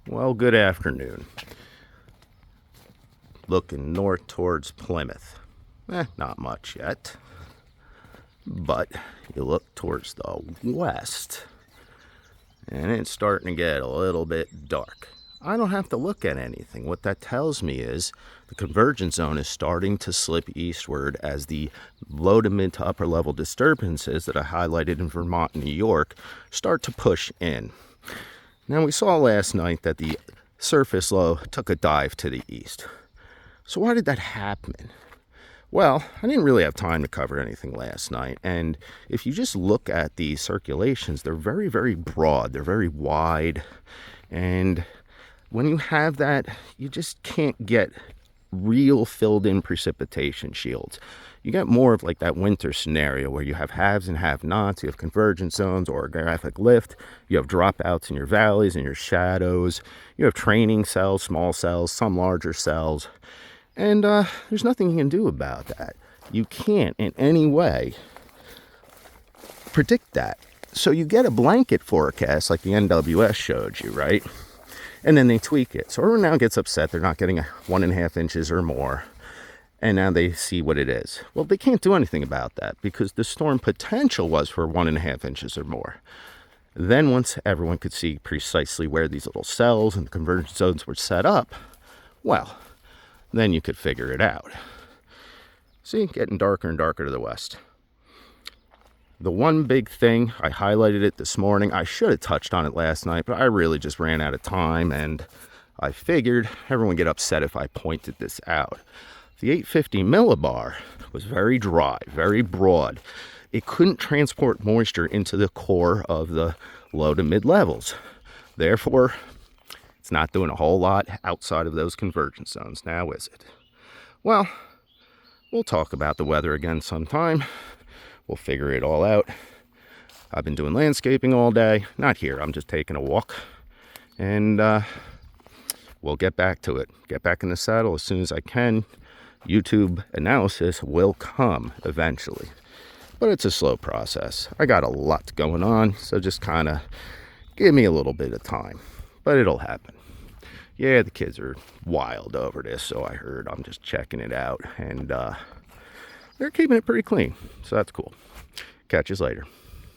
Well, good afternoon. Looking north towards Plymouth. Not much yet. But you look towards the west, and it's starting to get a little bit dark. I don't have to look at anything. What that tells me is the convergence zone is starting to slip eastward as the low to mid to upper level disturbances that I highlighted in Vermont and New York start to push in. Now, we saw last night that the surface low took a dive to the east. So why did that happen? Well, I didn't really have time to cover anything last night, and if you just look at the circulations, they're very, very broad, they're very wide, and when you have that, you just can't get real filled-in precipitation shields. You get more of like that winter scenario where you have haves and have-nots, you have convergence zones, orographic lift, you have dropouts in your valleys and your shadows, you have training cells, small cells, some larger cells, and there's nothing you can do about that. You can't in any way predict that. So you get a blanket forecast like the NWS showed you, right? And then they tweak it. So everyone now gets upset they're not getting 1.5 inches or more. And now they see what it is. Well, they can't do anything about that because the storm potential was for 1.5 inches or more. Then once everyone could see precisely where these little cells and the convergence zones were set up, well, then you could figure it out. See, getting darker and darker to the west. The one big thing, I highlighted it this morning. I should have touched on it last night, but I really just ran out of time, and I figured everyone would get upset if I pointed this out. The 850 millibar was very dry, very broad. It couldn't transport moisture into the core of the low to mid levels. Therefore, it's not doing a whole lot outside of those convergence zones, now is it? Well, we'll talk about the weather again sometime. We'll figure it all out. I've been doing landscaping all day. Not here, I'm just taking a walk. And we'll get back to it. Get back in the saddle as soon as I can. YouTube analysis will come eventually. But it's a slow process. I got a lot going on, so just kind of give me a little bit of time. But it'll happen. Yeah, the kids are wild over this, so I heard. I'm just checking it out, and they're keeping it pretty clean, so that's cool. Catch you later.